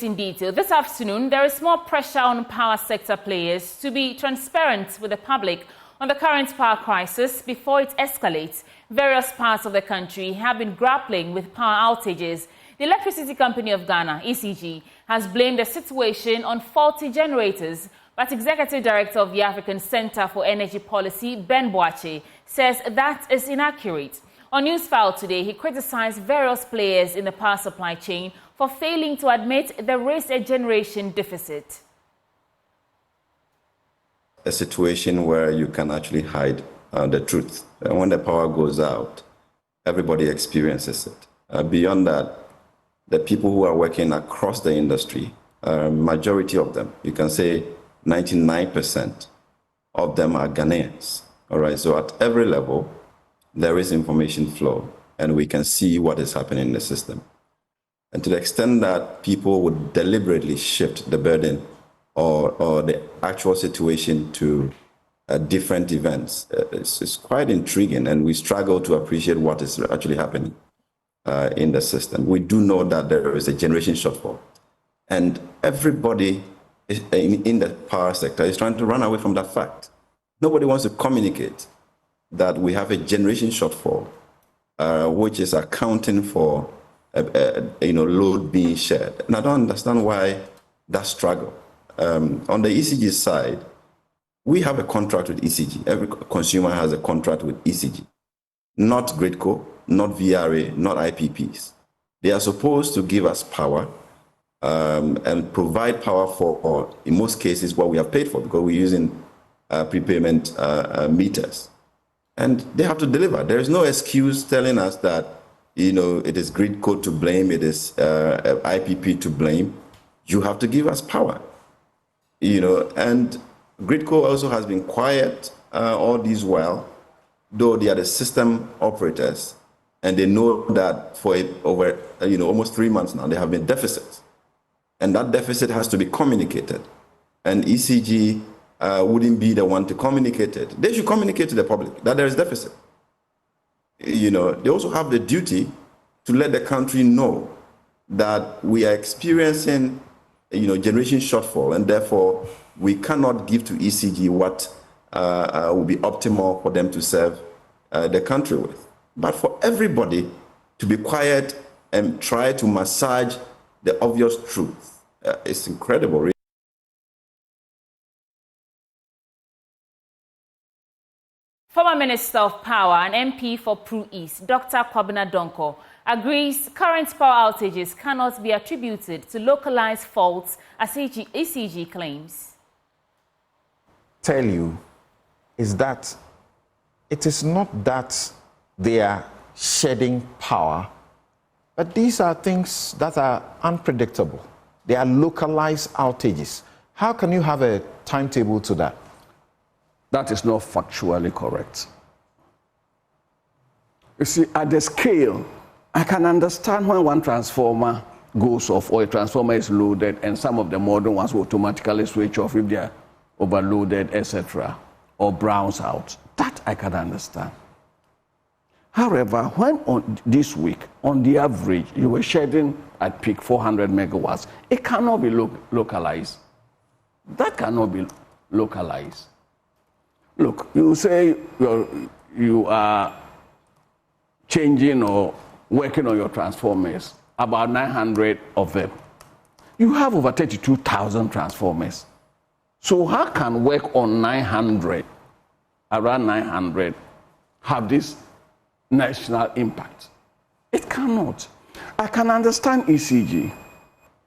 In detail, this afternoon, there is more pressure on power sector players to be transparent with the public on the current power crisis before it escalates. Various parts of the country have been grappling with power outages. The Electricity Company of Ghana, ECG, has blamed the situation on faulty generators, but Executive Director of the African Center for Energy Policy, Ben Boakye, says that is inaccurate. On Newsfile today, he criticized various players in the power supply chain for failing to admit there is a generation deficit. A situation where you can actually hide the truth. And when the power goes out, everybody experiences it. Beyond that, the people who are working across the industry, majority of them, you can say 99% of them are Ghanaians. All right, so at every level, there is information flow, and we can see what is happening in the system. And to the extent that people would deliberately shift the burden or the actual situation to different events, it's quite intriguing, and we struggle to appreciate what is actually happening in the system. We do know that there is a generation shortfall, and everybody in the power sector is trying to run away from that fact. Nobody wants to communicate that we have a generation shortfall, which is accounting for load being shared. And I don't understand why that struggle. On the ECG side, we have a contract with ECG. Every consumer has a contract with ECG. Not Gridco, not VRA, not IPPs. They are supposed to give us power and provide power for, in most cases, what we have paid for, because we're using prepayment meters. And they have to deliver. There is no excuse telling us that, it is Gridco to blame, it is IPP to blame. You have to give us power, and Gridco also has been quiet all this while, though they are the system operators, and they know that for over, almost 3 months now, there have been deficits, and that deficit has to be communicated, and ECG wouldn't be the one to communicate it. They should communicate to the public that there is deficit. They also have the duty to let the country know that we are experiencing, generation shortfall, and therefore we cannot give to ECG what will be optimal for them to serve the country with. But for everybody to be quiet and try to massage the obvious truth, it's incredible, really. Former Minister of Power and MP for Pru East, Dr. Kwabena Dono, agrees current power outages cannot be attributed to localized faults as ECG claims. Tell you is that it is not that they are shedding power, but these are things that are unpredictable. They are localized outages. How can you have a timetable to that? That is not factually correct. You see, at the scale, I can understand when one transformer goes off or a transformer is loaded and some of the modern ones will automatically switch off if they are overloaded, etc., or browns out. That I can understand. However, when on this week, on the average, you were shedding at peak 400 megawatts, it cannot be localized. That cannot be localized. Look, you say you are changing or working on your transformers, about 900 of them. You have over 32,000 transformers. So how can work on 900, around 900, have this national impact? It cannot. I can understand ECG,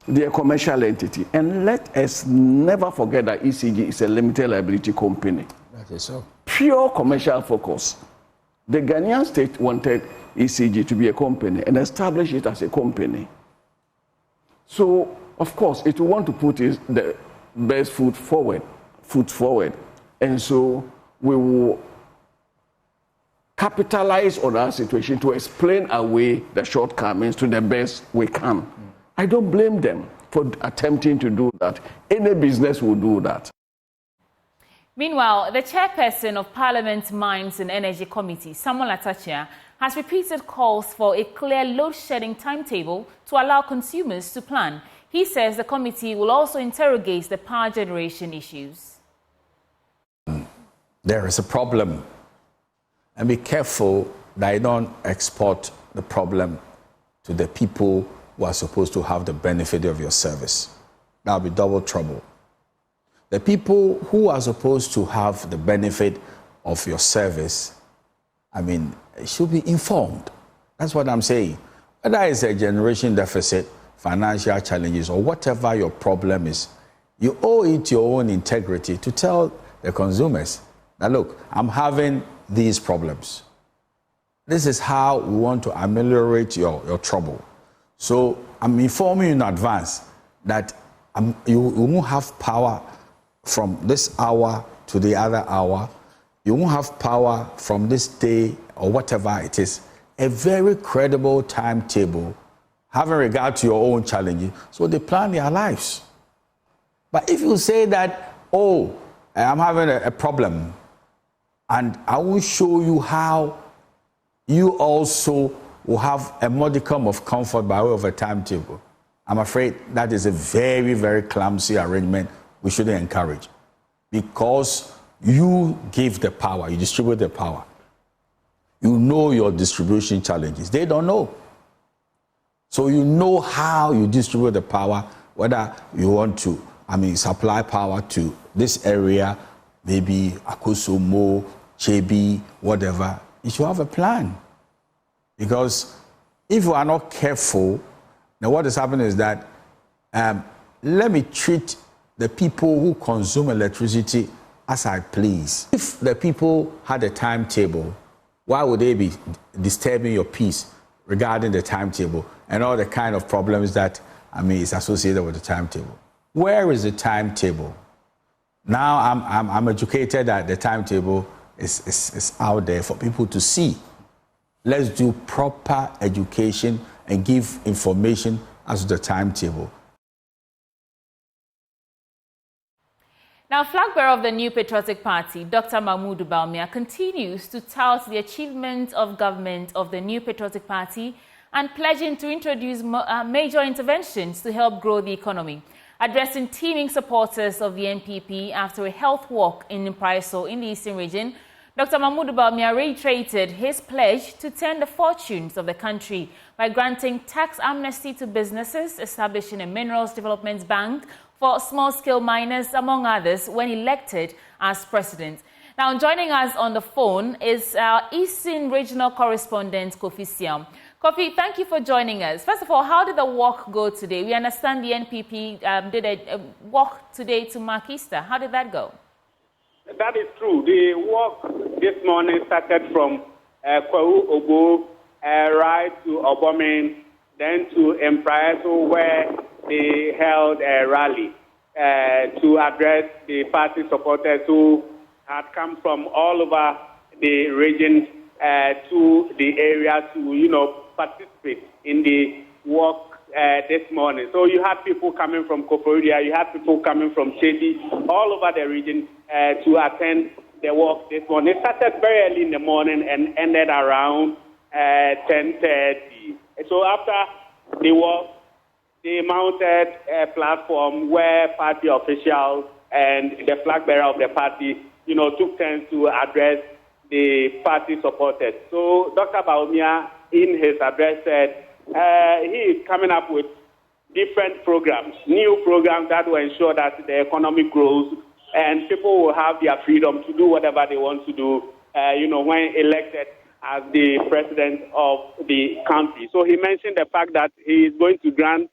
they're a commercial entity, and let us never forget that ECG is a limited liability company. Okay, so Pure commercial focus. The Ghanaian state wanted ECG to be a company and establish it as a company. So, of course, it will want to put the best foot forward. And so we will capitalize on our situation to explain away the shortcomings to the best we can. I don't blame them for attempting to do that. Any business will do that. Meanwhile, the chairperson of Parliament's Mines and Energy Committee, Samuel Acha, has repeated calls for a clear load-shedding timetable to allow consumers to plan. He says the committee will also interrogate the power generation issues. There is a problem, and be careful that you don't export the problem to the people who are supposed to have the benefit of your service. That'll be double trouble. The people who are supposed to have the benefit of your service, should be informed. That's what I'm saying. Whether it's a generation deficit, financial challenges, or whatever your problem is, you owe it to your own integrity to tell the consumers, now look, I'm having these problems. This is how we want to ameliorate your trouble. So I'm informing you in advance that you won't have power from this hour to the other hour. You won't have power from this day or whatever it is. A very credible timetable, having regard to your own challenges, so they plan their lives. But if you say that, oh, I'm having a problem, and I will show you how you also will have a modicum of comfort by way of a timetable, I'm afraid that is a very, very clumsy arrangement we shouldn't encourage, because you give the power, you distribute the power. You know your distribution challenges. They don't know. So you know how you distribute the power, whether you want to, supply power to this area, maybe Akusumo, Chebi, whatever. You should have a plan. Because if you are not careful, then what is happening is that let me treat the people who consume electricity as I please. If the people had a timetable, why would they be disturbing your peace regarding the timetable and all the kind of problems that is associated with the timetable? Where is the timetable? Now I'm educated that the timetable is out there for people to see. Let's do proper education and give information as to the timetable. Now, flag bearer of the New Patriotic Party, Dr. Mahmoud Bawumia, continues to tout the achievements of government of the New Patriotic Party and pledging to introduce major interventions to help grow the economy. Addressing teeming supporters of the NPP after a health walk in Mpraiso in the Eastern region, Dr. Mahmoud Bawumia reiterated his pledge to turn the fortunes of the country by granting tax amnesty to businesses, establishing a minerals development bank for small-scale miners, among others, when elected as president. Now, joining us on the phone is our Eastern Regional Correspondent, Kofi Siam. Kofi, thank you for joining us. First of all, how did the walk go today? We understand the NPP did a walk today to mark Easter. How did that go? That is true. The walk this morning started from Kwahu, Ogo, right to Obomin, then to Mpraiso, where they held a rally to address the party supporters who had come from all over the region to the area to, participate in the walk this morning. So you had people coming from Koforidua, you had people coming from Chedi, all over the region to attend the walk this morning. It started very early in the morning and ended around 10:30. So after the walk, they mounted a platform where party officials and the flag bearer of the party, took turns to address the party supporters. So Dr. Bawumia, in his address, said he is coming up with different programs, new programs that will ensure that the economy grows and people will have their freedom to do whatever they want to do, when elected as the president of the country. So he mentioned the fact that he is going to grant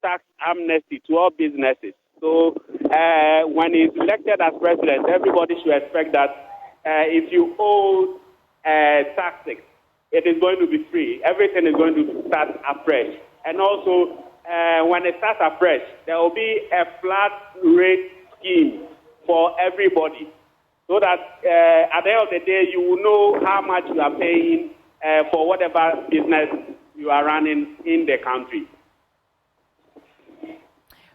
tax amnesty to all businesses. So when he's elected as president, everybody should expect that if you owe taxes, it is going to be free. Everything is going to start afresh. And also, when it starts afresh, there will be a flat rate scheme for everybody, so that at the end of the day, you will know how much you are paying for whatever business you are running in the country.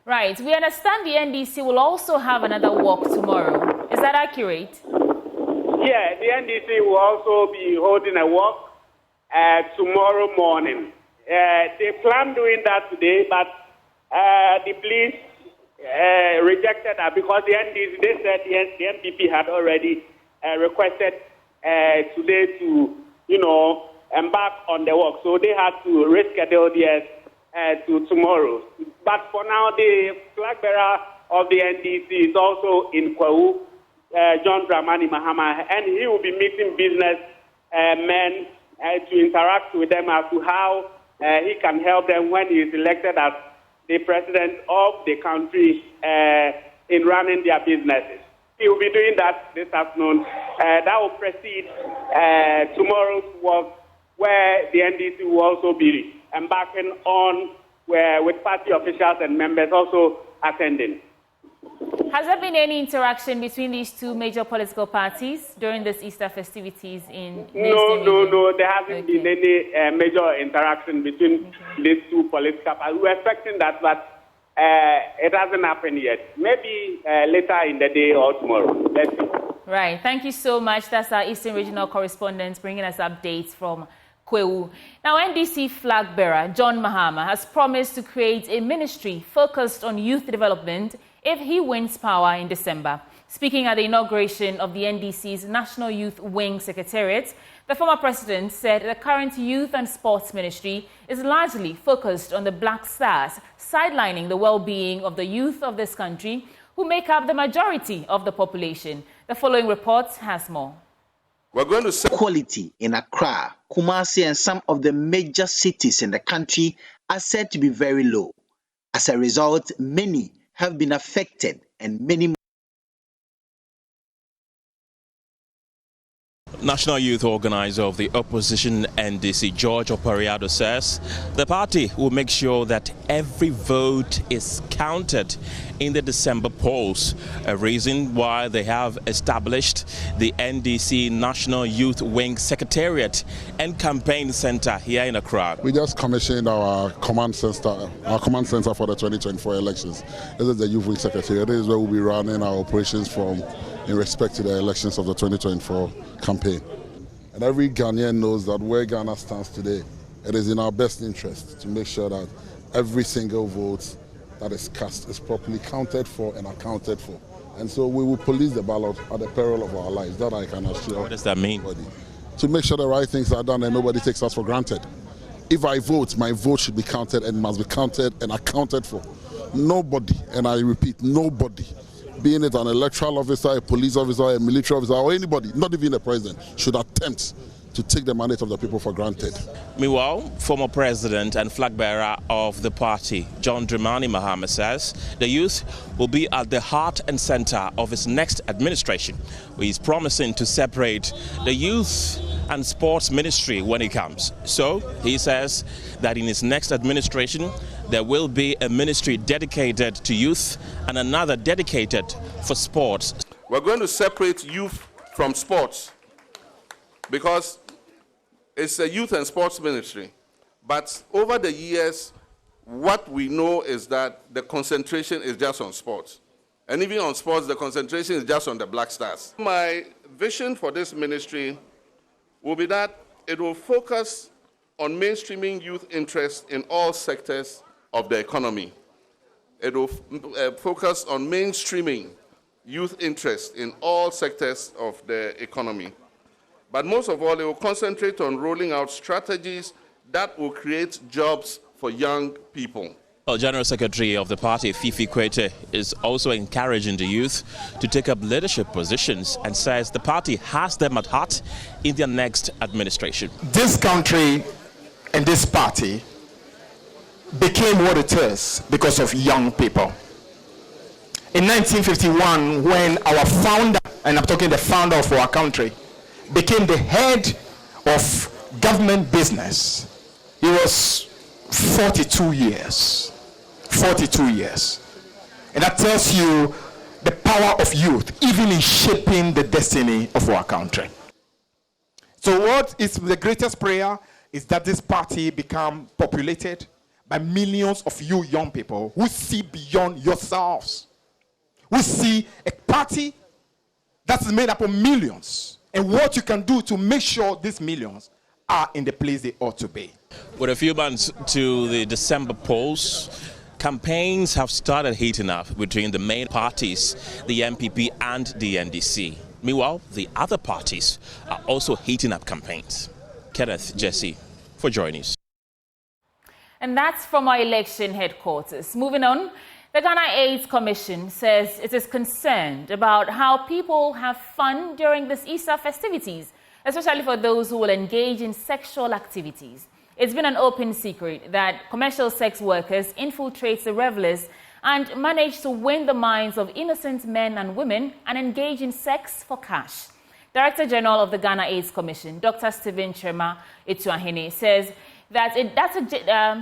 Right. We understand the NDC will also have another walk tomorrow. Is that accurate? Yeah, the NDC will also be holding a walk tomorrow morning. They plan doing that today, but the police rejected that because they said the NPP had already requested today to, embark on the work. So they had to reschedule theirs to tomorrow. But for now, the flag bearer of the NDC is also in Kwahu, John Dramani Mahama, and he will be meeting business men to interact with them as to how he can help them when he is elected as the president of the country in running their businesses. He will be doing that this afternoon. That will precede tomorrow's work, where the NDC will also be embarking on with party officials and members also attending. Has there been any interaction between these two major political parties during this Easter festivities in No. There hasn't been any major interaction between these two political parties. We're expecting that, but it hasn't happened yet. Maybe later in the day or tomorrow. Let's see. Right. Thank you so much. That's our Eastern Regional correspondent bringing us updates from Kwahu. Now, NDC flag bearer John Mahama has promised to create a ministry focused on youth development if he wins power in December. Speaking at the inauguration of the NDC's National Youth Wing Secretariat, the former president said the current Youth and Sports Ministry is largely focused on the Black Stars, sidelining the well-being of the youth of this country, who make up the majority of the population. The following report has more. We're going to see quality in Accra, Kumasi, and some of the major cities in the country are said to be very low. As a result, many have been affected and many more. National Youth Organizer of the opposition NDC, George Opariado, says the party will make sure that every vote is counted in the December polls, a reason why they have established the NDC National Youth Wing Secretariat and Campaign Center here in Accra. We just commissioned our command center for the 2024 elections. This is the Youth Wing Secretariat. This is where we'll be running our operations from in respect to the elections of the 2024 campaign. And every Ghanaian knows that where Ghana stands today, it is in our best interest to make sure that every single vote that is cast is properly counted for and accounted for. And so we will police the ballot at the peril of our lives. That I can assure. What does that mean? Everybody. To make sure the right things are done and nobody takes us for granted. If I vote, my vote should be counted and must be counted and accounted for. Nobody, and I repeat, nobody, being it an electoral officer, a police officer, a military officer, or anybody, not even the president, should attempt to take the mandate of the people for granted. Meanwhile, former president and flag bearer of the party, John Dramani Mahama, says the youth will be at the heart and center of his next administration. He's promising to separate the youth and sports ministry when he comes. So he says that in his next administration, there will be a ministry dedicated to youth and another dedicated for sports. We're going to separate youth from sports because it's a youth and sports ministry. But over the years, what we know is that the concentration is just on sports. And even on sports, the concentration is just on the Black Stars. My vision for this ministry will be that it will focus on mainstreaming youth interest in all sectors of the economy. It will focus on mainstreaming youth interest in all sectors of the economy. But most of all, it will concentrate on rolling out strategies that will create jobs for young people. Well, General Secretary of the party, Fifi Kwete, is also encouraging the youth to take up leadership positions and says the party has them at heart in their next administration. This country and this party became what it is because of young people. In 1951, when our founder, and I'm talking the founder of our country, became the head of government business, he was 42 years. 42 years. And that tells you the power of youth, even in shaping the destiny of our country. So what is the greatest prayer is that this party become populated by millions of you young people who see beyond yourselves, who see a party that's made up of millions, and what you can do to make sure these millions are in the place they ought to be. With a few months to the December polls, Campaigns have started heating up between the main parties, the MPP and the NDC. Meanwhile, the other parties are also heating up campaigns. Kenneth, Jesse, for Joy News. And that's from our election headquarters. Moving on, the Ghana AIDS Commission says it is concerned about how people have fun during this Easter festivities, especially for those who will engage in sexual activities. It's been an open secret that commercial sex workers infiltrate the revelers and manage to win the minds of innocent men and women and engage in sex for cash. Director General of the Ghana AIDS Commission, Dr. Stephen Chema Etuahene, says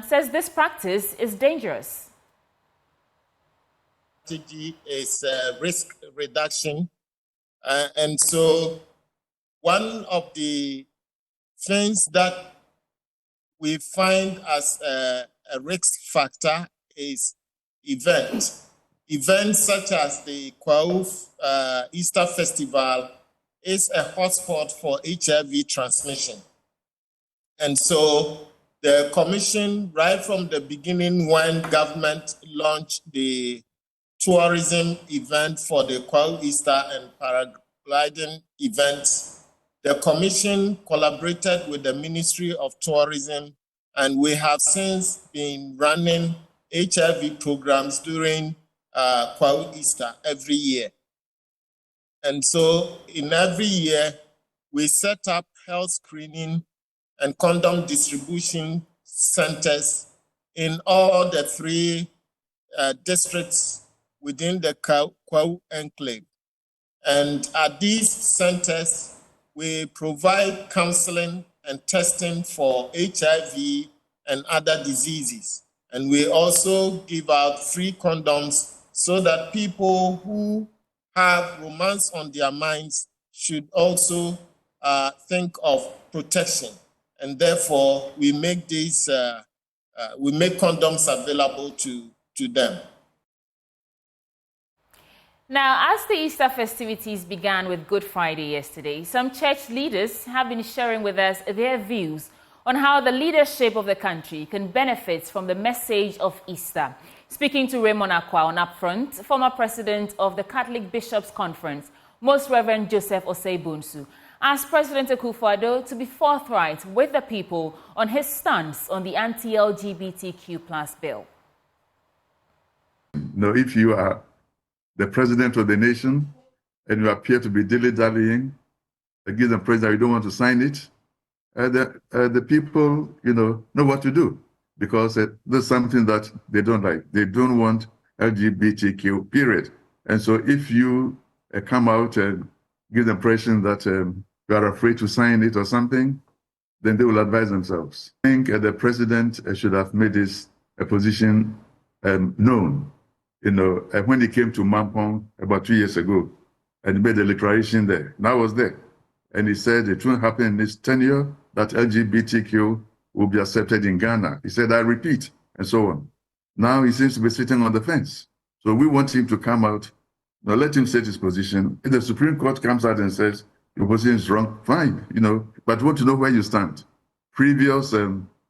says this practice is dangerous. Strategy is risk reduction, and so one of the things that we find as a risk factor is events. Events such as the Kwahu Easter Festival is a hotspot for HIV transmission. And so the Commission, right from the beginning when government launched the tourism event for the Kwahu Easter and paragliding events, the Commission collaborated with the Ministry of Tourism, and we have since been running HIV programs during Kwahu Easter every year. And so in every year, we set up health screening and condom distribution centers in all the 3 districts within the Kwahu enclave. And at these centers, we provide counseling and testing for HIV and other diseases. And we also give out free condoms so that people who have romance on their minds should also think of protection. And therefore, we make these, we make condoms available to them. Now, as the Easter festivities began with Good Friday yesterday, some church leaders have been sharing with us their views on how the leadership of the country can benefit from the message of Easter. Speaking to Raymond Akwa on Upfront, former president of the Catholic Bishops' Conference, Most Reverend Joseph Osei-Bonsu, asked President Akufo-Addo to be forthright with the people on his stance on the anti-LGBTQ+ bill. No, if you are the president of the nation and you appear to be dilly-dallying, give them praise that you don't want to sign it, the people, know what to do, because there's something that they don't like. They don't want LGBTQ, period. And so if you come out and give the impression that you are afraid to sign it or something, then they will advise themselves. I think the president should have made his position known. When he came to Mampong about 2 years ago and he made a declaration there, and I was there, and he said it won't happen in his tenure that LGBTQ will be accepted in Ghana. He said, I repeat, and so on. Now he seems to be sitting on the fence. So we want him to come out. Now let him set his position. If the Supreme Court comes out and says your position is wrong, fine, but we want to know where you stand. Previous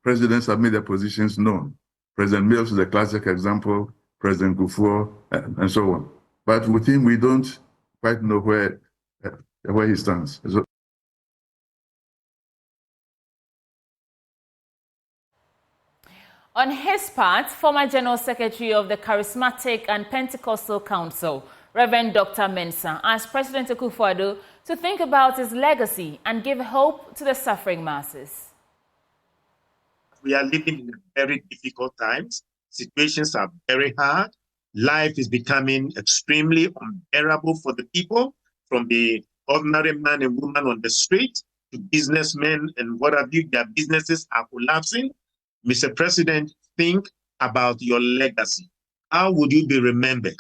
presidents have made their positions known. President Mills is a classic example, President Kufuor, and so on. But with him, we don't quite know where he stands. So, on his part, former General Secretary of the Charismatic and Pentecostal Council, Reverend Dr Mena, asked President Akufo-Addo to think about his legacy and give hope to the suffering masses. We are living in very difficult times. Situations are very hard. Life is becoming extremely unbearable for the people, from the ordinary man and woman on the street to businessmen and what have you. Their businesses are collapsing. Mr. President, think about your legacy. How would you be remembered?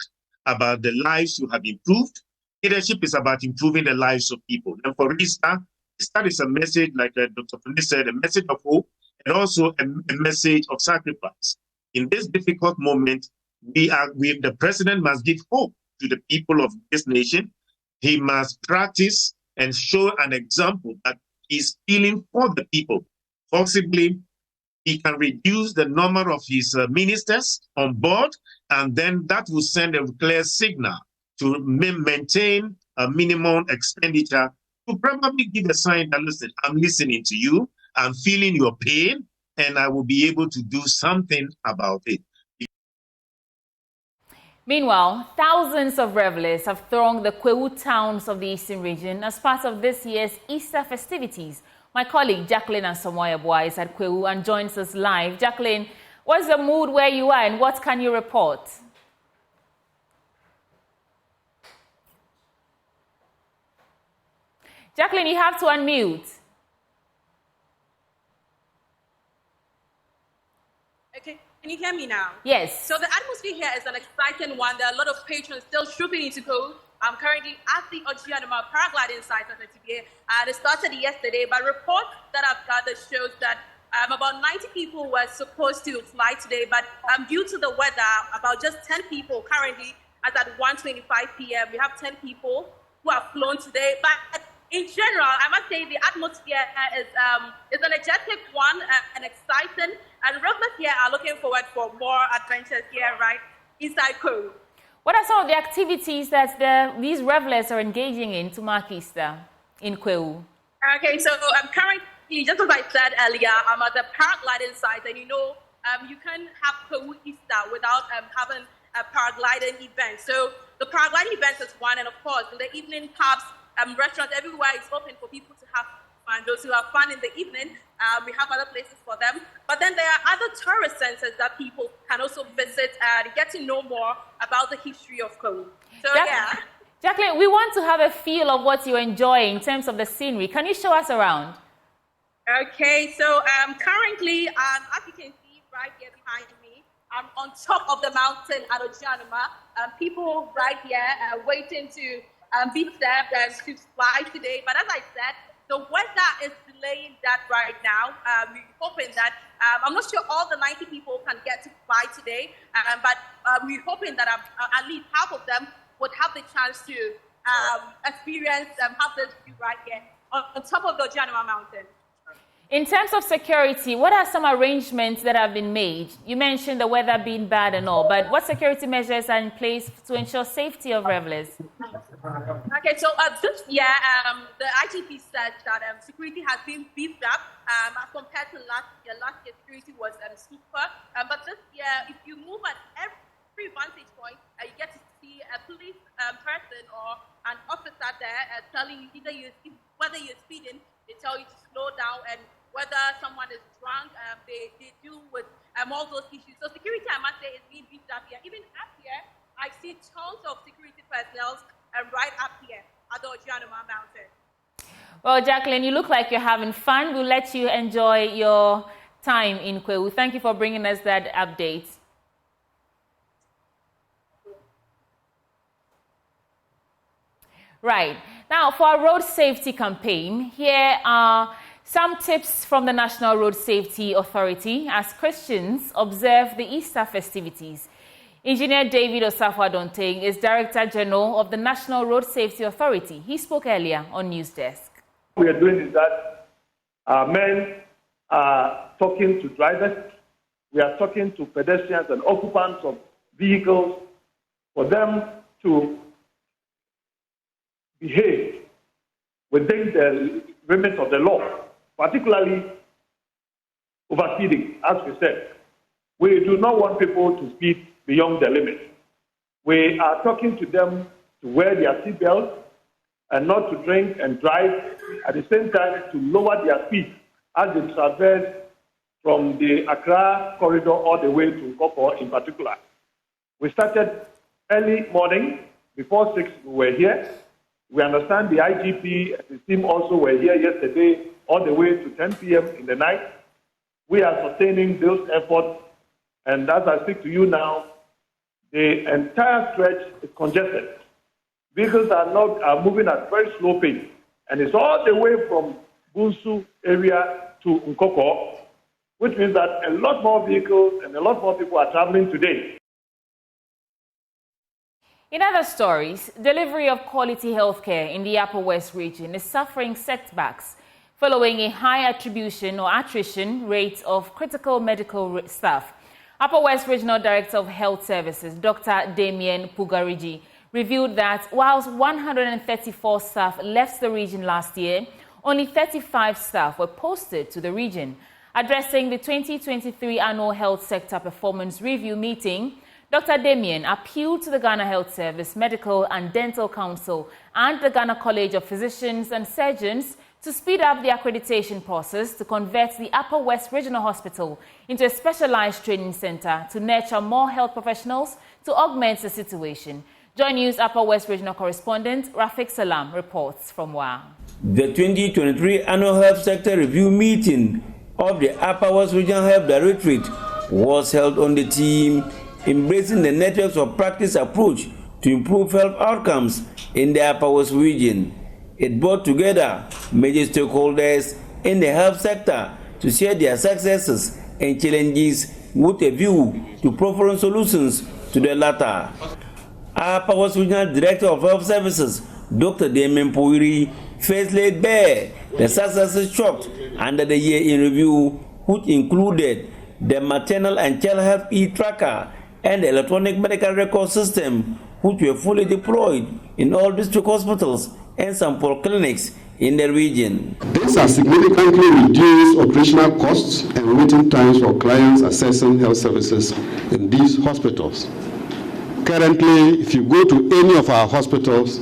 About the lives you have improved. Leadership is about improving the lives of people. And for Easter, Easter is a message, like Dr. Mena said, a message of hope and also a message of sacrifice. In this difficult moment, the president must give hope to the people of this nation. He must practice and show an example that he's feeling for the people. Possibly, he can reduce the number of his ministers on board, and then that will send a clear signal to maintain a minimum expenditure, to probably give a sign that, listen, I'm listening to you, I'm feeling your pain, and I will be able to do something about it. Meanwhile, thousands of revelers have thronged the Kwahu towns of the Eastern region as part of this year's Easter festivities. My colleague Jacqueline Asamoah is at Kwahu and joins us live. Jacqueline, what's the mood where you are and what can you report? Jacqueline, you have to unmute. Okay, can you hear me now? Yes. So the atmosphere here is an exciting one. There are a lot of patrons still trooping into Kwahu. I'm currently at the Ojianoma paragliding site of Etibie. It started yesterday, but reports that I've gathered shows that about 90 people were supposed to fly today, but due to the weather, about just 10 people currently, as at 1:25 p.m., we have 10 people who have flown today. But in general, I must say the atmosphere is an energetic one and exciting, and revelers here are looking forward for more adventures here, right, inside Kwahu. What are some of the activities that these revelers are engaging in to mark Easter in Kwahu? Okay, so I'm currently, just as I said earlier, I'm at the paragliding site, and you can have Kwahu Easter without having a paragliding event. So the paragliding event is one, and of course, in the evening, pubs, restaurants everywhere is open for people to have fun. Those who have fun in the evening, we have other places for them. But then there are other tourist centers that people can also visit and get to know more about the history of Kwahu. So yeah. Jacqueline, we want to have a feel of what you're enjoying in terms of the scenery. Can you show us around? Okay, so currently, as you can see right here behind me, I'm on top of the mountain at Ojianoma. People right here waiting to be served and to fly today. But as I said, the weather is delaying that right now. We're hoping that, I'm not sure all the 90 people can get to fly today, but we're hoping that at least half of them would have the chance to experience have this view right here on top of the Ojianoma mountain. In terms of security, what are some arrangements that have been made? You mentioned the weather being bad and all, but what security measures are in place to ensure safety of revelers? Okay, so this year, the IGP said that security has been beefed up as compared to last year. Last year, security was super, but this year, if you move at every vantage point, you get to see a police person or an officer there telling you whether you're speeding, they tell you to slow down, and whether someone is drunk, they deal with all those issues. So security, I must say, is being beefed up here. Even up here, I see tons of security personnel right up here at the Ojianoma mountain. Well, Jacqueline, you look like you're having fun. We'll let you enjoy your time in Kwahu. Thank you for bringing us that update. Right. Now, for our road safety campaign, here are some tips from the National Road Safety Authority as Christians observe the Easter festivities. Engineer David Osafo-Adonteng is Director General of the National Road Safety Authority. He spoke earlier on News Desk. What we are doing is that our men are talking to drivers. We are talking to pedestrians and occupants of vehicles for them to behave within the limits of the law, particularly overspeeding, as we said. We do not want people to speed beyond the limit. We are talking to them to wear their seatbelts and not to drink and drive, at the same time to lower their speed as they traverse from the Accra corridor all the way to Nkoko in particular. We started early morning, before 6 we were here. We understand the IGP and the team also were here yesterday all the way to 10 p.m. in the night. We are sustaining those efforts, and as I speak to you now, the entire stretch is congested. Vehicles are moving at very slow pace, and it's all the way from Bunsu area to Nkoko, which means that a lot more vehicles and a lot more people are traveling today. In other stories, delivery of quality healthcare in the Upper West region is suffering setbacks following a high attrition rate of critical medical staff. Upper West Regional Director of Health Services, Dr. Damien Pugariji, revealed that whilst 134 staff left the region last year, only 35 staff were posted to the region. Addressing the 2023 Annual Health Sector Performance Review meeting, Dr. Damien appealed to the Ghana Health Service, Medical and Dental Council and the Ghana College of Physicians and Surgeons to speed up the accreditation process to convert the Upper West Regional Hospital into a specialized training center to nurture more health professionals to augment the situation. Joy News Upper West Regional Correspondent Rafik Salam reports from Wa. The 2023 Annual Health Sector Review meeting of the Upper West Regional Health Directorate was held on the theme Embracing the Networks of Practice approach to improve health outcomes in the Upper West region. It brought together major stakeholders in the health sector to share their successes and challenges with a view to providing solutions to the latter. Upper West Regional Director of Health Services, Dr. Damien Pugariji, first laid bare the successes chalked under the year in review, which included the maternal and child health e-tracker and the electronic medical record system, which were fully deployed in all district hospitals and some polyclinics in the region. This has significantly reduced operational costs and waiting times for clients accessing health services in these hospitals. Currently, if you go to any of our hospitals,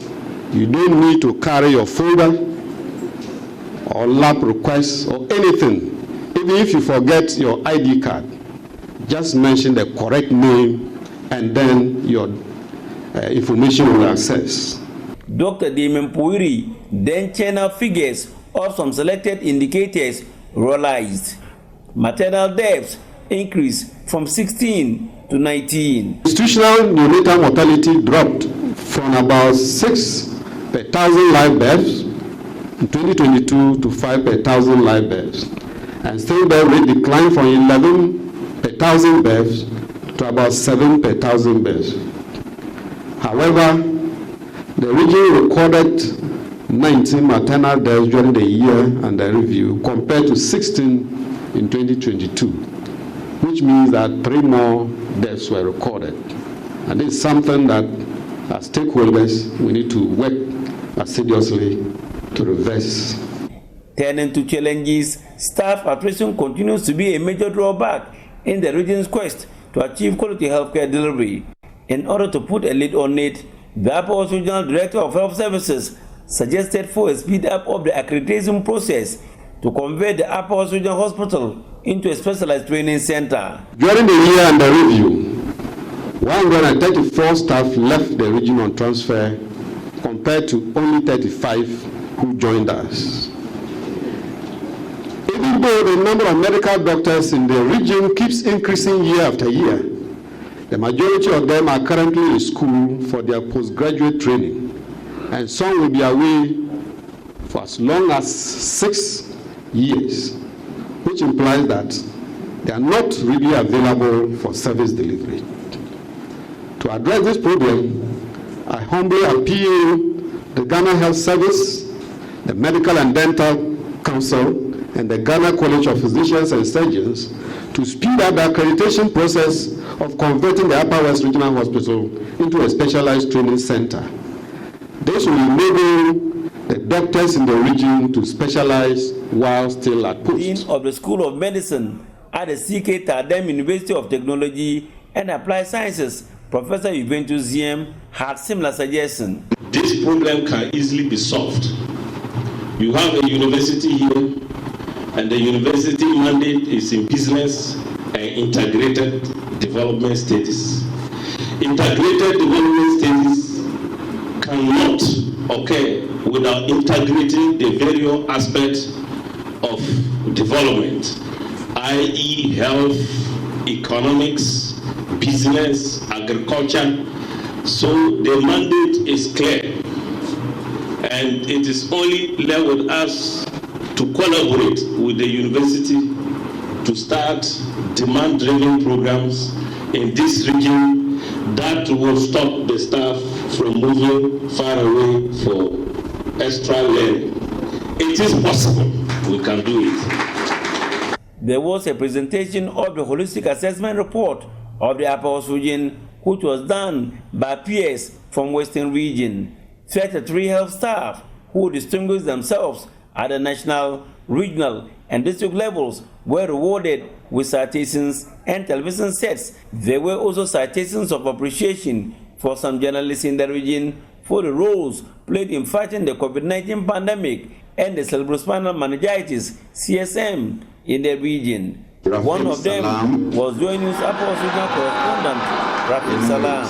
you don't need to carry your folder or lab requests or anything. Even if you forget your ID card, just mention the correct name and then your information will access. Dr. Damien Pugariji then channeled figures of some selected indicators realized. Maternal deaths increased from 16 to 19. Institutional neonatal mortality dropped from about 6 per 1,000 live births in 2022 to 5 per 1,000 live births. And stillbirth rate declined from 11 per 1,000 births to about 7 per 1,000 births. However, the region recorded 19 maternal deaths during the year under review compared to 16 in 2022, which means that 3 more deaths were recorded. And this is something that as stakeholders we need to work assiduously to reverse. Turning to challenges, staff attrition continues to be a major drawback in the region's quest to achieve quality healthcare delivery. In order to put a lid on it, the Upper West Regional Director of Health Services suggested for a speed up of the accreditation process to convert the Upper West Regional Hospital into a specialized training center. During the year under review, 134 staff left the region on transfer compared to only 35 who joined us. Even though the number of medical doctors in the region keeps increasing year after year, the majority of them are currently in school for their postgraduate training, and some will be away for as long as 6 years, which implies that they are not really available for service delivery. To address this problem, I humbly appeal the Ghana Health Service, the Medical and Dental Council, and the Ghana College of Physicians and Surgeons to speed up the accreditation process of converting the Upper West Regional Hospital into a specialized training center. This will enable the doctors in the region to specialize while still at post. Dean of the School of Medicine at the CK Tadem University of Technology and Applied Sciences, Professor Juventus Ziem, had similar suggestions. This problem can easily be solved. You have a university here, and the university mandate is in business and integrated development studies. Integrated development studies cannot occur without integrating the various aspects of development, i.e. health, economics, business, agriculture. So the mandate is clear, and it is only left with us to collaborate with the university to start demand-driven programs in this region that will stop the staff from moving far away for extra learning. It is possible. we can do it. There was a presentation of the holistic assessment report of the Upper West region, which was done by peers from Western region. 33 health staff who distinguished themselves at the national, regional, and district levels were rewarded with citations and television sets. There were also citations of appreciation for some journalists in the region for the roles played in fighting the COVID-19 pandemic and the cerebrospinal meningitis, CSM, in the region. One of them was Joy News Upper West regional correspondent, Rafik Salam.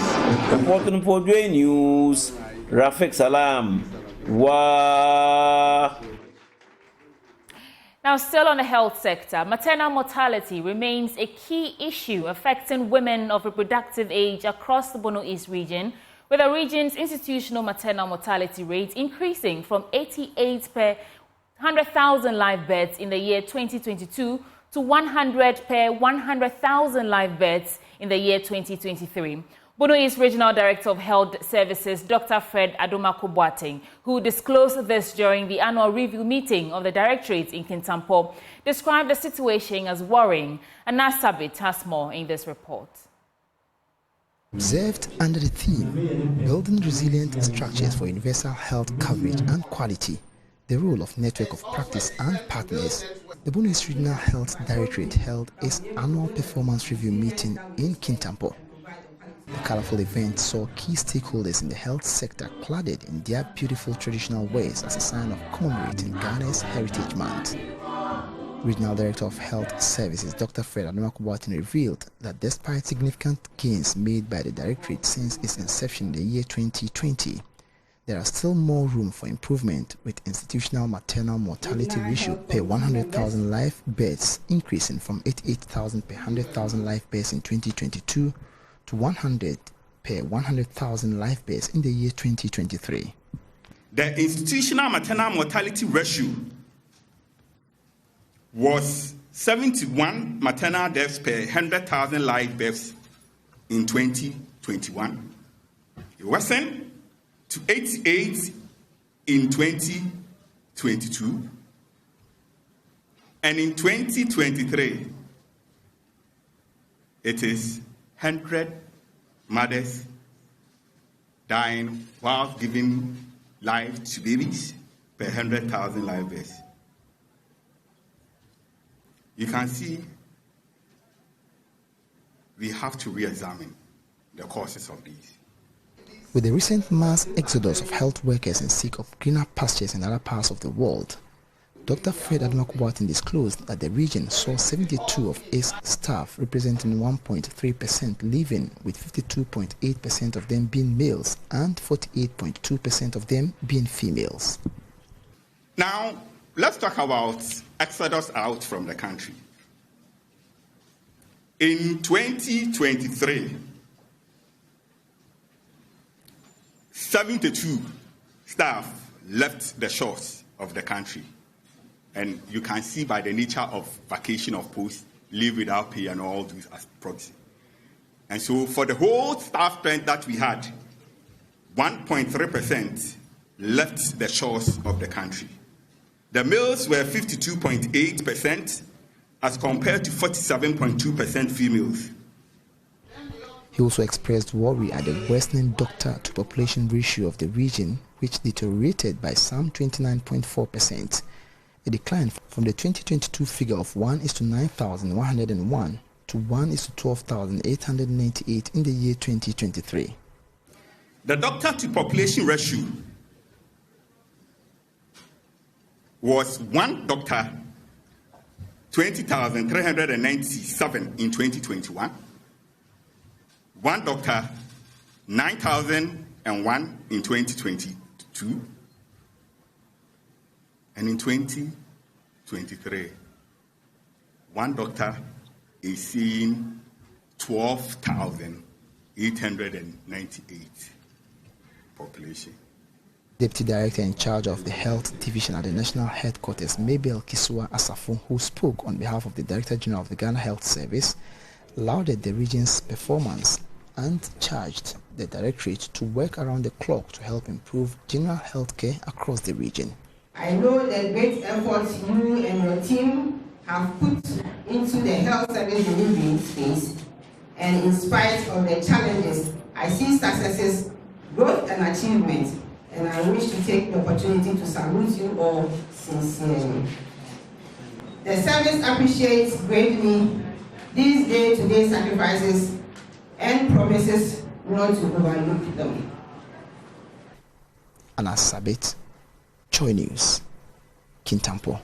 Reporting for Joy News, Rafik Salam. Now, still on the health sector, maternal mortality remains a key issue affecting women of reproductive age across the Bono East region, with the region's institutional maternal mortality rate increasing from 88 per 100,000 live births in the year 2022 to 100 per 100,000 live births in the year 2023. Bono East Regional Director of Health Services, Dr. Fred Adomako-Boateng, who disclosed this during the annual review meeting of the Directorate in Kintampo, described the situation as worrying. And Nasabit has more in this report. Observed under the theme, Building Resilient Structures for Universal Health Coverage and Quality, the role of network of practice and partners, the Bono East Regional Health Directorate held its annual performance review meeting in Kintampo. The colorful event saw key stakeholders in the health sector cladded in their beautiful traditional ways as a sign of commemorating Ghana's Heritage Month. Regional Director of Health Services, Dr. Fred Adomako-Boateng, revealed that despite significant gains made by the Directorate since its inception in the year 2020, there are still more room for improvement, with institutional maternal mortality ratio per 100,000 live births increasing from 88,000 per 100,000 live births in 2022 to 100 per 100,000 live births in the year 2023. The institutional maternal mortality ratio was 71 maternal deaths per 100,000 live births in 2021. It worsened to 88 in 2022. And in 2023, it is 100 mothers dying while giving life to babies per 100,000 live births. You can see we have to re-examine the causes of these. With the recent mass exodus of health workers in seek of greener pastures in other parts of the world, Dr. Fred Adomako-Boateng disclosed that the region saw 72 of its staff, representing 1.3%, leaving, with 52.8% of them being males and 48.2% of them being females. Now, let's talk about exodus out from the country. In 2023, 72 staff left the shores of the country. And you can see by the nature of vacation of post, leave without pay and all these as proxy. And so for the whole staff strength that we had, 1.3% left the shores of the country. The males were 52.8% as compared to 47.2% females. He also expressed worry at the worsening doctor-to-population ratio of the region, which deteriorated by some 29.4%. A decline from the 2022 figure of 1:9,101 to 1:12,898 in the year 2023. The doctor-to-population ratio was 1 doctor 20,397 in 2021, 1 doctor 9,001 in 2022, and in 2023, 1 doctor is seeing 12,898 population. Deputy Director in charge of the Health Division at the National Headquarters, Mabel Kisua Asafo, who spoke on behalf of the Director General of the Ghana Health Service, lauded the region's performance and charged the Directorate to work around the clock to help improve general health care across the region. I know the great efforts you and your team have put into the health service delivery space, and in spite of the challenges, I see successes, growth and achievement, and I wish to take the opportunity to salute you all sincerely. The service appreciates greatly these day-to-day sacrifices and promises not to overlook them. Anna Sabit, Joy News, Kintampo.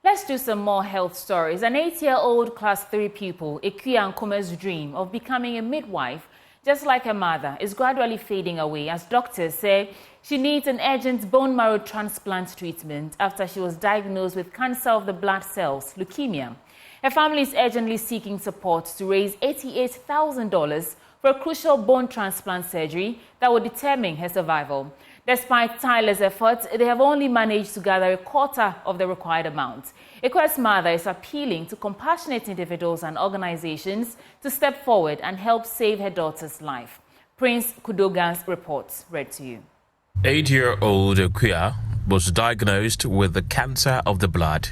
Let's do some more health stories. An 8-year-old class 3 pupil, Ekia Nkuma's dream of becoming a midwife, just like her mother, is gradually fading away as doctors say she needs an urgent bone marrow transplant treatment after she was diagnosed with cancer of the blood cells, leukemia. Her family is urgently seeking support to raise $88,000 for a crucial bone transplant surgery that will determine her survival. Despite tireless efforts, they have only managed to gather a quarter of the required amount. Ekwa's mother is appealing to compassionate individuals and organizations to step forward and help save her daughter's life. Prince Kudogan's reports read to you. 8-year-old Ekia was diagnosed with the cancer of the blood,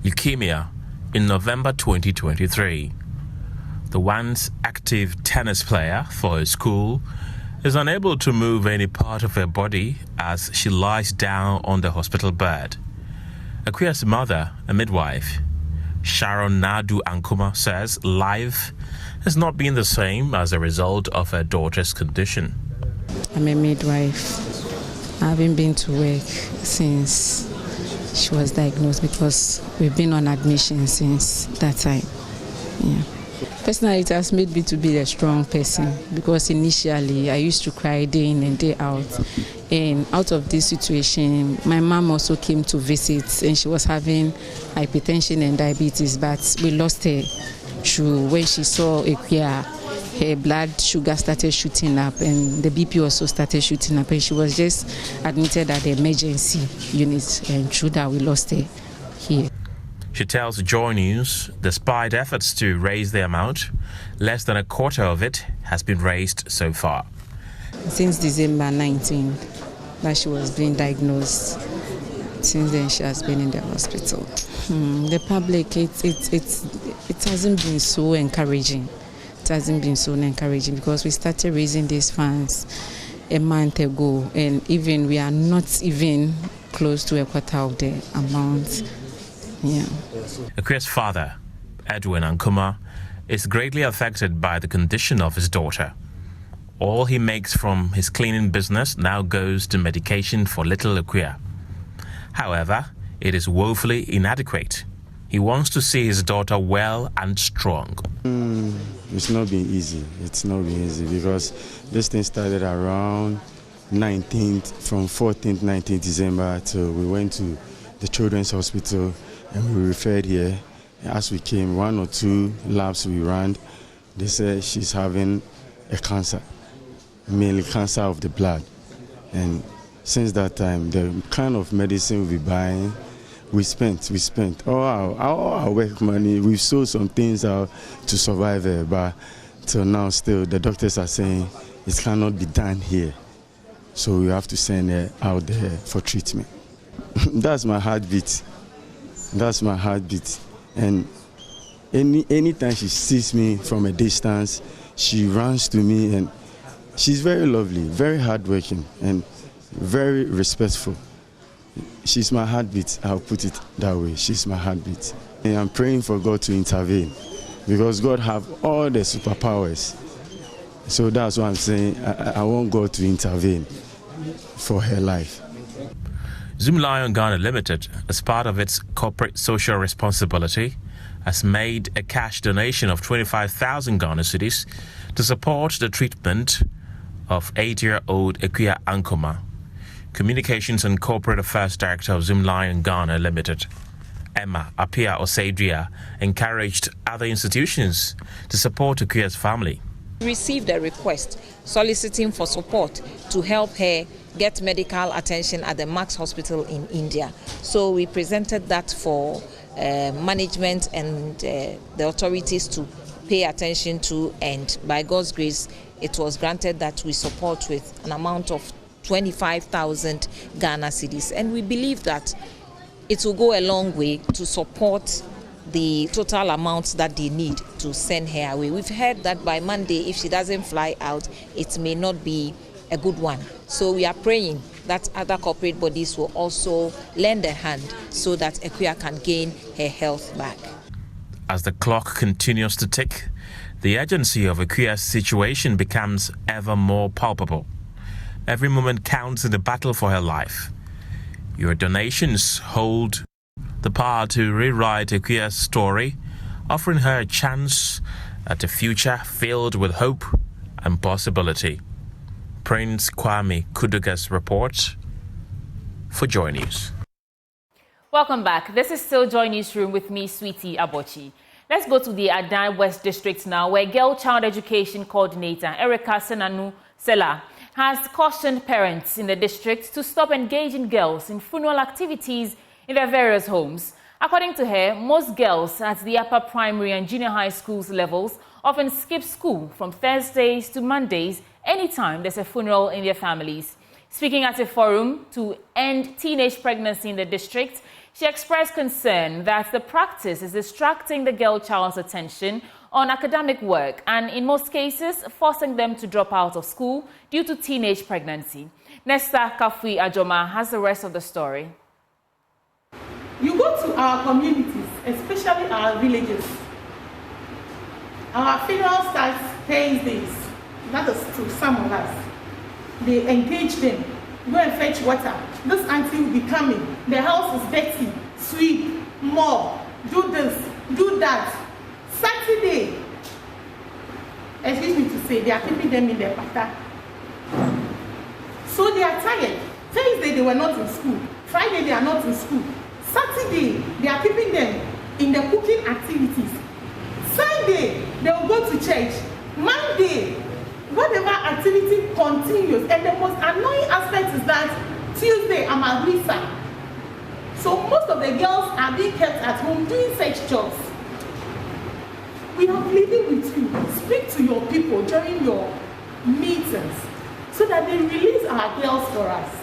leukemia, in November 2023. The once active tennis player for her school is unable to move any part of her body as she lies down on the hospital bed. Ekia's mother, a midwife, Sharon Nadu Ankuma, says life has not been the same as a result of her daughter's condition. I'm a midwife. I haven't been to work since she was diagnosed because we've been on admission since that time. Yeah. Personally, it has made me to be a strong person because initially I used to cry day in and day out. And out of this situation, my mom also came to visit and she was having hypertension and diabetes, but we lost her through when she saw Ekia. Her blood sugar started shooting up and the BP also started shooting up, and she was just admitted at the emergency unit, and through that we lost her here. She tells Joy News, despite efforts to raise the amount, less than a quarter of it has been raised so far. Since December 19, that she was being diagnosed, since then she has been in the hospital. The public, it hasn't been so encouraging. It hasn't been so encouraging because we started raising these funds a month ago, and even we are not even close to a quarter of the amount. Yeah. Ekia's father, Edwin Ankuma, is greatly affected by the condition of his daughter. All he makes from his cleaning business now goes to medication for little Ekia. However, it is woefully inadequate. He wants to see his daughter well and strong. It's not been easy. It's not been easy because this thing started around 19th, from 14th, 19th December till we went to the Children's Hospital and we referred here. As we came, 1 or 2 labs we ran, they said she's having a cancer, mainly cancer of the blood. And since that time, the kind of medicine we'll be buying, we spent all our work money. We've sold some things out to survive there, but till now still the doctors are saying it cannot be done here. So we have to send her out there for treatment. That's my heartbeat. That's my heartbeat. And anytime she sees me from a distance, she runs to me, and she's very lovely, very hardworking, and very respectful. She's my heartbeat, I'll put it that way. She's my heartbeat. And I'm praying for God to intervene because God have all the superpowers. So that's what I'm saying. I want God to intervene for her life. Zoom Lion Ghana Limited, as part of its corporate social responsibility, has made a cash donation of 25,000 Ghana cedis to support the treatment of 8-year-old Ekia Ankuma. Communications and Corporate Affairs Director of Zoom Lion Ghana Limited, Emma Apia Osadria, encouraged other institutions to support Ekia's family. We received a request soliciting for support to help her get medical attention at the Max Hospital in India. So we presented that for management and the authorities to pay attention to, and by God's grace, it was granted that we support with an amount of 25,000 Ghana cedis. And we believe that it will go a long way to support the total amount that they need to send her away. We've heard that by Monday, if she doesn't fly out, it may not be a good one. So we are praying that other corporate bodies will also lend a hand so that Akua can gain her health back. As the clock continues to tick, the urgency of Akua's situation becomes ever more palpable. Every moment counts in the battle for her life. Your donations hold the power to rewrite Akua's story, offering her a chance at a future filled with hope and possibility. Prince Kwame Kuduga's report for Joy News. Welcome back. This is still Joy Newsroom with me, Sweetie Abochi. Let's go to the Adan West District now, where Girl Child Education Coordinator Erica Senanu Sela has cautioned parents in the district to stop engaging girls in funeral activities in their various homes. According to her, most girls at the upper primary and junior high schools levels often skip school from Thursdays to Mondays anytime there's a funeral in their families. Speaking at a forum to end teenage pregnancy in the district, she expressed concern that the practice is distracting the girl child's attention on academic work and, in most cases, forcing them to drop out of school due to teenage pregnancy. Nesta Kafui Ajoma has the rest of the story. You go to our communities, especially our villages. Our funeral starts Thursdays. That is to some of us. They engage them. Go and fetch water. This auntie will be coming. The house is dirty. Sweep, mop, do this, do that. Saturday, excuse me to say, they are keeping them in their pata. So they are tired. Thursday they were not in school. Friday they are not in school. Saturday they are keeping them in the cooking activities. Sunday they will go to church. Monday, whatever activity continues. And the most annoying aspect is that Tuesday I'm a visa. So most of the girls are being kept at home doing such jobs. We are pleading with you. Speak to your people during your meetings so that they release our girls for us.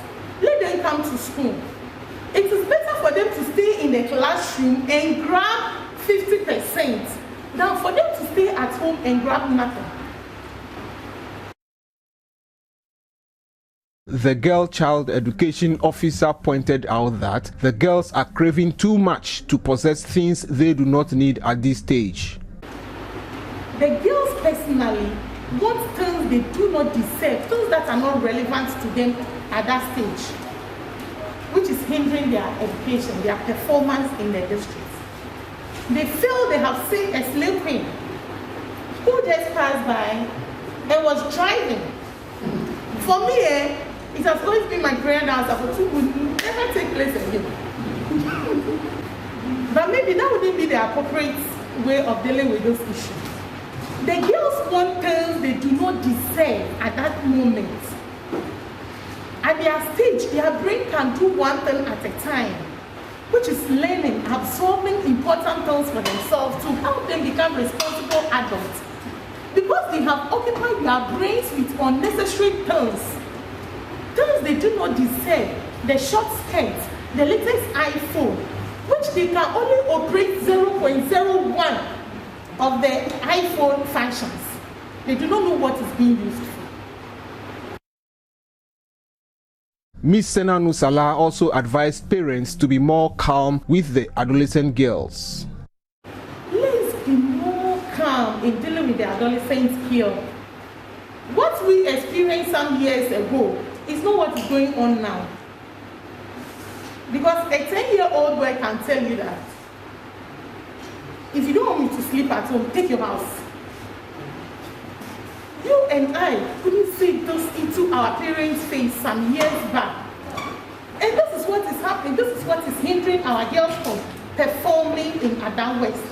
Let them come to school. It is better for them to stay in the classroom and grab 50% than for them to stay at home and grab nothing. The Girl Child Education Officer pointed out that the girls are craving too much to possess things they do not need at this stage. The girls personally want things they do not deserve, things that are not relevant to them at that stage, which is hindering their education, their performance in the district. They feel they have seen a slave queen who just passed by and was driving. For me, it has always been my prayer now that for two would never take place again. But maybe that wouldn't be the appropriate way of dealing with those issues. The girls want things they do not deserve at that moment. At their stage, their brain can do one thing at a time, which is learning, absorbing important things for themselves to help them become responsible adults. Because they have occupied their brains with unnecessary things they do not deserve, the short skirts, the latest iPhone, which they can only operate 0.01 of the iPhone functions. They do not know what is being used for. Ms. Senanu Salah also advised parents to be more calm with the adolescent girls. Please be more calm in dealing with the adolescent girl. What we experienced some years ago is not what is going on now. Because a 10-year-old boy can tell you that if you don't want me to sleep at home, take your house. You and I couldn't see this into our parents' face some years back. And this is what is happening. This is what is hindering our girls from performing in Adan West.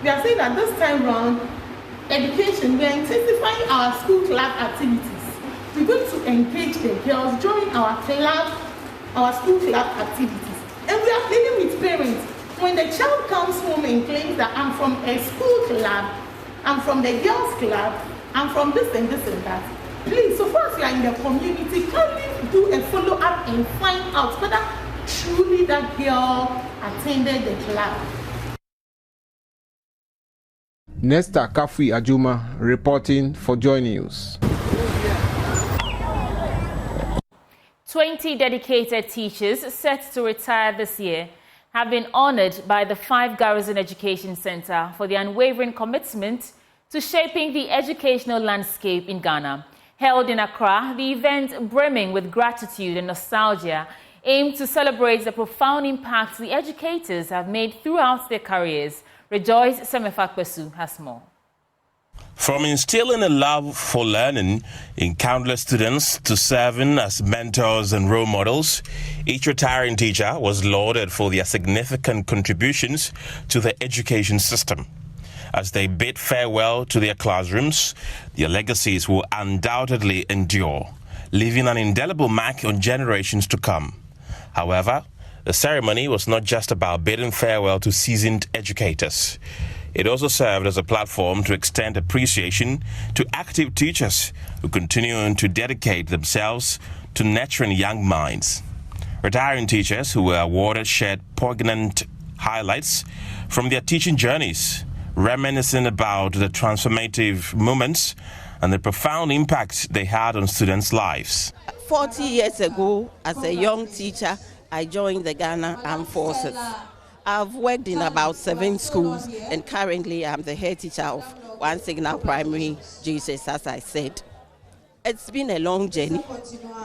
We are saying that this time round, education, we are intensifying our school club activities. We're going to engage the girls during our school club activities. And we are pleading with parents. When the child comes home and claims that I'm from a school club, I'm from the girls' club, I'm from this and this and that, please, so far as you are in the community, can we do a follow-up and find out whether truly that girl attended the club? Nesta Kafui Ajuma reporting for Joy News. 20 dedicated teachers set to retire this year have been honored by the 5 Garrison Education Center for their unwavering commitment to shaping the educational landscape in Ghana. Held in Accra, the event, brimming with gratitude and nostalgia, aimed to celebrate the profound impact the educators have made throughout their careers. Rejoice Semefakpesu has more. From instilling a love for learning in countless students to serving as mentors and role models, each retiring teacher was lauded for their significant contributions to the education system. As they bid farewell to their classrooms, their legacies will undoubtedly endure, leaving an indelible mark on generations to come. However, the ceremony was not just about bidding farewell to seasoned educators. It also served as a platform to extend appreciation to active teachers who continue to dedicate themselves to nurturing young minds. Retiring teachers who were awarded shared poignant highlights from their teaching journeys, reminiscing about the transformative moments and the profound impact they had on students' lives. 40 years ago, as a young teacher, I joined the Ghana Armed Forces. I've worked in about 7 schools, and currently I'm the head teacher of One Signal Primary, Jesus, as I said. It's been a long journey,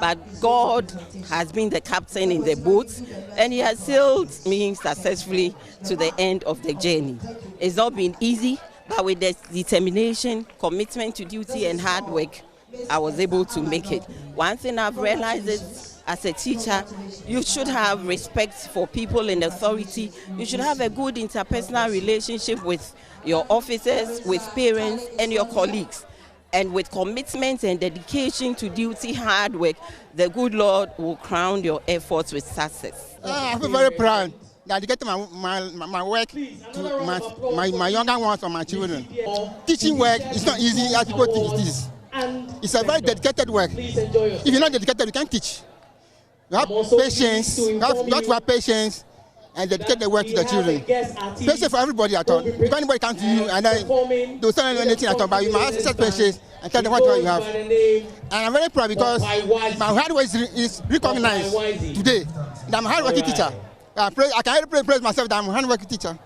but God has been the captain in the boat, and He has sailed me successfully to the end of the journey. It's not been easy, but with the determination, commitment to duty, and hard work, I was able to make it. One thing I've realized is, as a teacher, you should have respect for people in authority. You should have a good interpersonal relationship with your officers, with parents, and your colleagues. And with commitment and dedication to duty, hard work, the good Lord will crown your efforts with success. I feel very proud that I get my work to my younger ones or my children. Teaching work is not easy as people think it is. It's a very dedicated work. If you're not dedicated, you can't teach. You have patience, you have to have patience and dedicate the work to the children. Patience for everybody at all. If anybody comes to you and then they'll tell you anything at all, but you must have patience and tell them what you have. And I'm very proud because my hard work is recognized today. And I'm a hard-working teacher. I can really praise myself that I'm a hard-working teacher.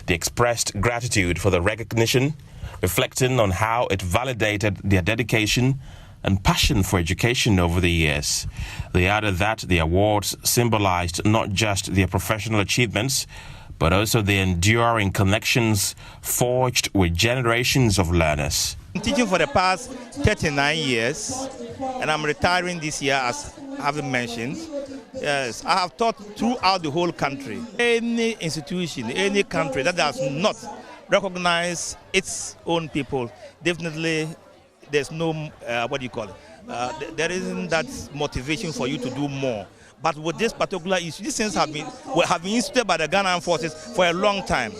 They expressed gratitude for the recognition, reflecting on how it validated their dedication and passion for education over the years. They added that the awards symbolized not just their professional achievements, but also the enduring connections forged with generations of learners. I'm teaching for the past 39 years, and I'm retiring this year, as I have mentioned. Yes, I have taught throughout the whole country. Any institution, any country that does not recognize its own people, definitely there's no, there isn't that motivation for you to do more. But with this particular issue, these things have been instituted by the Ghana Armed Forces for a long time,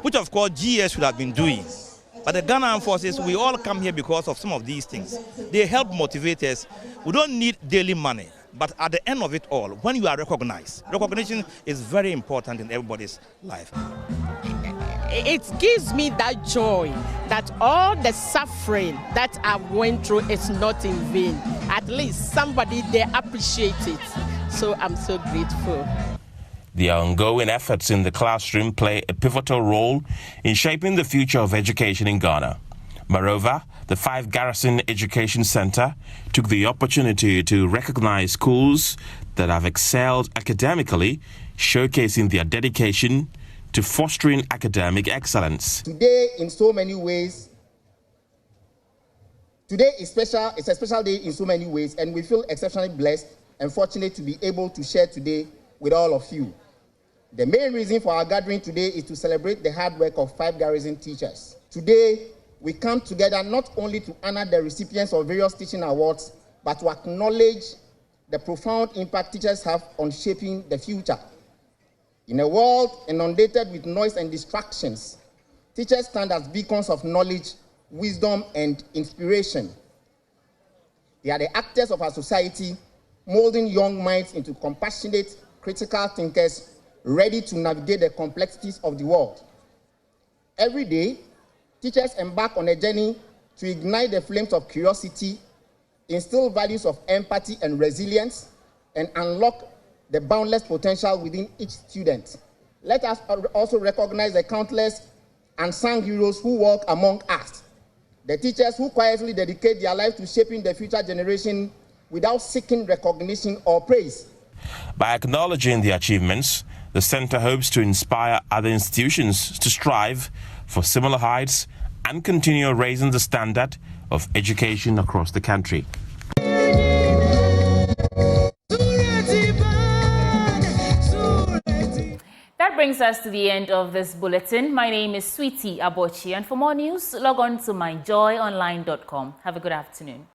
which of course GS should have been doing. But the Ghana Armed Forces, we all come here because of some of these things. They help motivate us. We don't need daily money. But at the end of it all, when you are recognized, recognition is very important in everybody's life. It gives me that joy that all the suffering that I went through is not in vain. At least somebody there appreciates it. So I'm so grateful. The ongoing efforts in the classroom play a pivotal role in shaping the future of education in Ghana. Moreover, the 5 Garrison Education Center took the opportunity to recognize schools that have excelled academically, showcasing their dedication to fostering academic excellence. Today, in so many ways, today is special. It's a special day in so many ways, and we feel exceptionally blessed and fortunate to be able to share today with all of you. The main reason for our gathering today is to celebrate the hard work of 5 Garrison teachers. Today, we come together not only to honor the recipients of various teaching awards, but to acknowledge the profound impact teachers have on shaping the future. In a world inundated with noise and distractions, teachers stand as beacons of knowledge, wisdom, and inspiration. They are the actors of our society, molding young minds into compassionate, critical thinkers, ready to navigate the complexities of the world. Every day, teachers embark on a journey to ignite the flames of curiosity, instill values of empathy and resilience, and unlock the boundless potential within each student. Let us also recognize the countless unsung heroes who walk among us, the teachers who quietly dedicate their life to shaping the future generation without seeking recognition or praise. By acknowledging the achievements, the Center hopes to inspire other institutions to strive for similar heights and continue raising the standard of education across the country. That brings us to the end of this bulletin. My name is Sweetie Abochi, and for more news, log on to myjoyonline.com. Have a good afternoon.